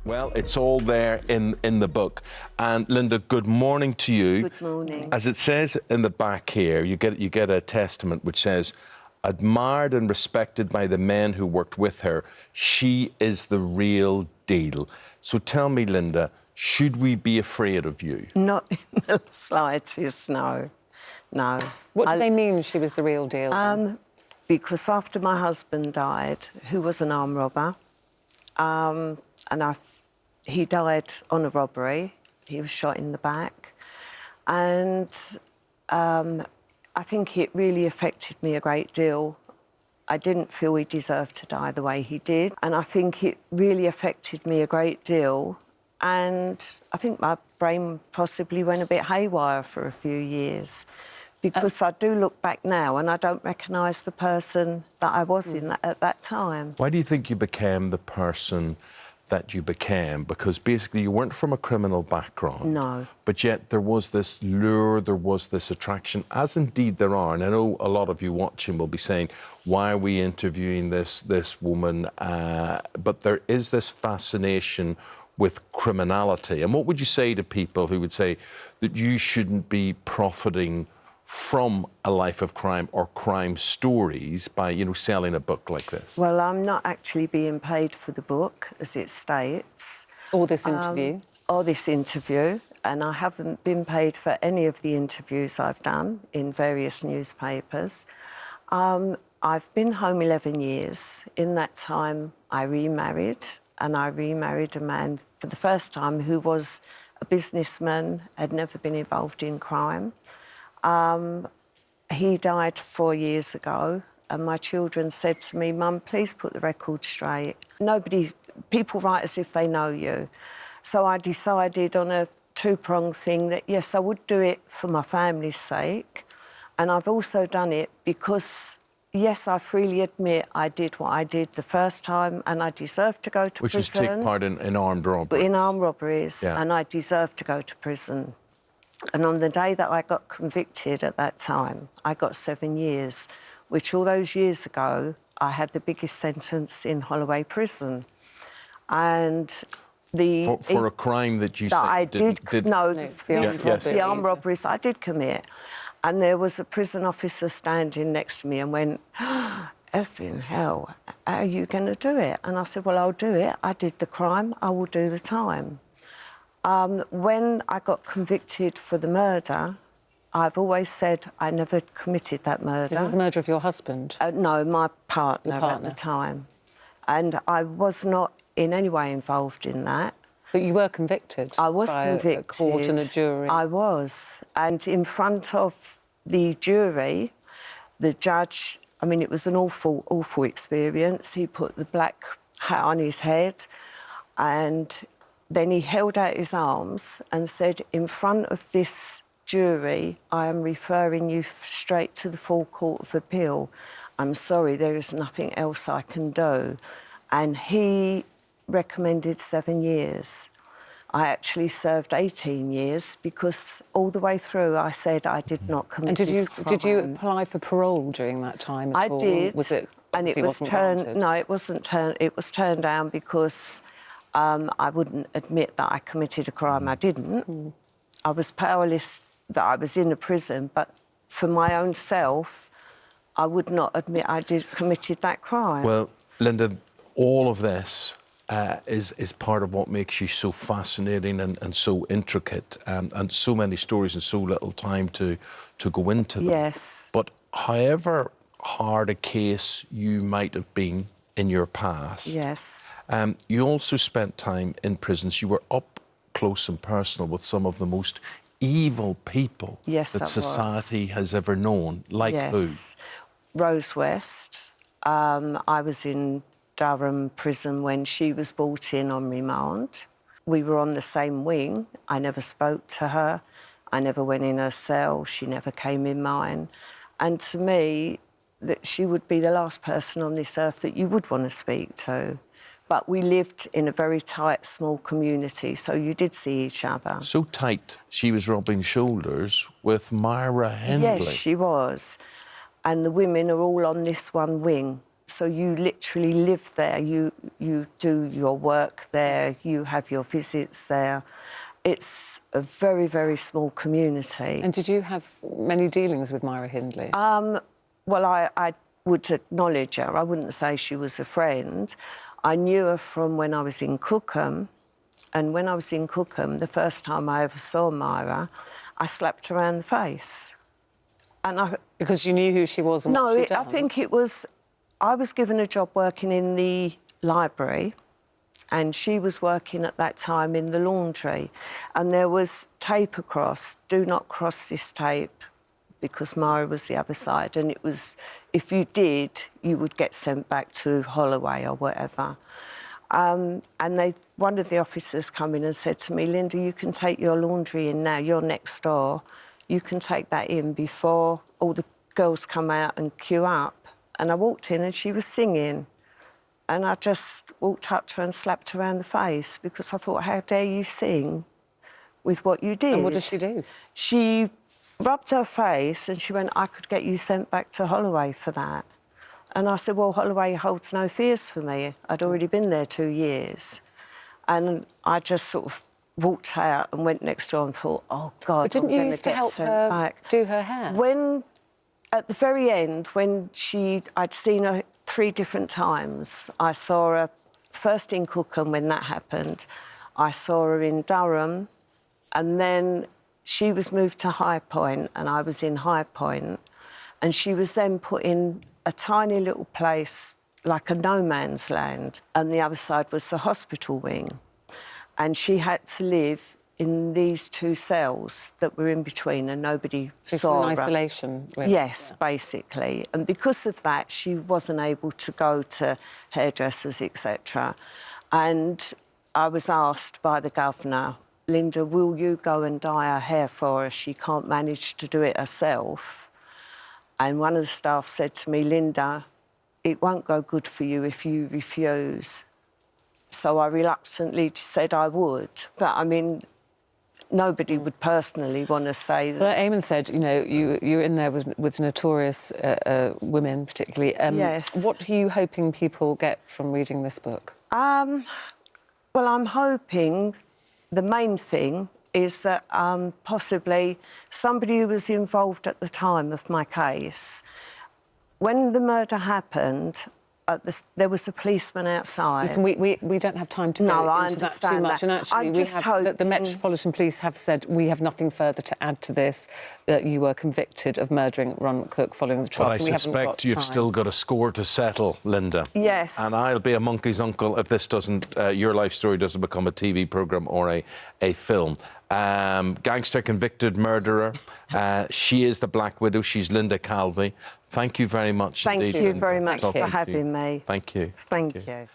Well, it's all there in the book. And Linda, good morning to you. Good morning. As it says in the back here, you get a testament which says, admired and respected by the men who worked with her, she is the real deal. So tell me, Linda, should we be afraid of you? Not in the slightest, no. No. What do they mean she was the real deal? Because after my husband died, who was an armed robber, he died on a robbery. He was shot in the back. And I think it really affected me a great deal. I didn't feel he deserved to die the way he did. And I think it really affected me a great deal. And I think my brain possibly went a bit haywire for a few years. Because I do look back now and I don't recognise the person that I was at that time. Why do you think you became the person that you became? Because basically you weren't from a criminal background. No. But yet there was this lure, there was this attraction, as indeed there are. And I know a lot of you watching will be saying, why are we interviewing this woman? But there is this fascination with criminality. And what would you say to people who would say that you shouldn't be profiting from a life of crime or crime stories by, you know, selling a book like this? Well, I'm not actually being paid for the book, as it states. Or this interview? Or this interview. And I haven't been paid for any of the interviews I've done in various newspapers. I've been home 11 years. In that time, I remarried, and I remarried a man for the first time who was a businessman, had never been involved in crime. He died 4 years ago, and my children said to me, Mum, please put the record straight. People write as if they know you. So I decided on a two-pronged thing that, yes, I would do it for my family's sake, and I've also done it because, yes, I freely admit I did what I did the first time, and I deserved to go to prison. Which is take part in armed robberies. In armed robberies, yeah. And I deserved to go to prison. And on the day that I got convicted at that time, I got 7 years, which all those years ago, I had the biggest sentence in Holloway Prison. And For a crime that you that said I did the armed robberies I did commit. And there was a prison officer standing next to me and went, effing hell, how are you going to do it? And I said, well, I'll do it. I did the crime. I will do the time. When I got convicted for the murder, I've always said I never committed that murder. This is the murder of your husband? No, my partner at the time. And I was not in any way involved in that. But you were convicted? I was convicted. A court and a jury? I was. And in front of the jury, the judge, I mean, it was an awful, awful experience. He put the black hat on his head and then he held out his arms and said, in front of this jury, I am referring you straight to the full Court of Appeal. I'm sorry, there is nothing else I can do. And he recommended 7 years. I actually served 18 years because all the way through I said I did not commit this crime. Did you apply for parole during that time at all? I did. Was it, and it was turned... No, it wasn't turned... It was turned down because I wouldn't admit that I committed a crime. I didn't. I was powerless that I was in a prison, but for my own self, I would not admit I committed that crime. Well, Linda, all of this is part of what makes you so fascinating and so intricate, and so many stories and so little time to go into them. Yes. But however hard a case you might have been in your past, yes, you also spent time in prisons. You were up close and personal with some of the most evil people that society has ever known. Like who? Rose West. I was in Durham prison when she was brought in on remand. We were on the same wing. I never spoke to her. I never went in her cell. She never came in mine. And to me, that she would be the last person on this earth that you would want to speak to. But we lived in a very tight, small community, so you did see each other. So tight, she was rubbing shoulders with Myra Hindley. Yes, she was. And the women are all on this one wing. So you literally live there. You do your work there. You have your visits there. It's a very, very small community. And did you have many dealings with Myra Hindley? Well, I would acknowledge her. I wouldn't say she was a friend. I knew her from when I was in Cookham. And when I was in Cookham, the first time I ever saw Myra, I slapped her around the face. And because you knew who she was and what she'd done? I think it was... I was given a job working in the library, and she was working at that time in the laundry. And there was tape across, do not cross this tape, because Myra was the other side. And it was, if you did, you would get sent back to Holloway or whatever. And one of the officers come in and said to me, Linda, you can take your laundry in now, you're next door. You can take that in before all the girls come out and queue up. And I walked in and she was singing. And I just walked up to her and slapped her around the face because I thought, how dare you sing with what you did? And what did she do? She rubbed her face and she went, I could get you sent back to Holloway for that. And I said, well, Holloway holds no fears for me. I'd already been there 2 years. And I just sort of walked out and went next door and thought, oh, God, but didn't I'm you going used to to get help sent her back. do her hair? At the very end, when I'd seen her 3 different times. I saw her first in Cookham when that happened. I saw her in Durham, and then she was moved to High Point, and I was in High Point, and she was then put in a tiny little place, like a no man's land, and the other side was the hospital wing. And she had to live in these 2 cells that were in between, and nobody saw her. In isolation? Really. Yes, yeah. Basically. And because of that, she wasn't able to go to hairdressers, etc. And I was asked by the governor, Linda, will you go and dye her hair for her? She can't manage to do it herself. And one of the staff said to me, Linda, it won't go good for you if you refuse. So I reluctantly said I would. But, I mean, nobody would personally want to say that. Well, Eamonn said, you know, you're in there with notorious women, particularly. Yes. What are you hoping people get from reading this book? Well, I'm hoping the main thing is that possibly somebody who was involved at the time of my case, when the murder happened, there was a policeman outside. Listen, we don't have time to go into that too much. That. And actually, the Metropolitan Police have said we have nothing further to add to this. That you were convicted of murdering Ronnie Cook following the trial. But I suspect you've still got a score to settle, Linda. Yes. And I'll be a monkey's uncle if this doesn't, your life story doesn't become a TV programme or a film. Gangster convicted murderer. She is the Black Widow. She's Linda Calvey. Thank you very much. Thank indeed, you Linda. very much for Talking to you. having me. Thank you. Thank you.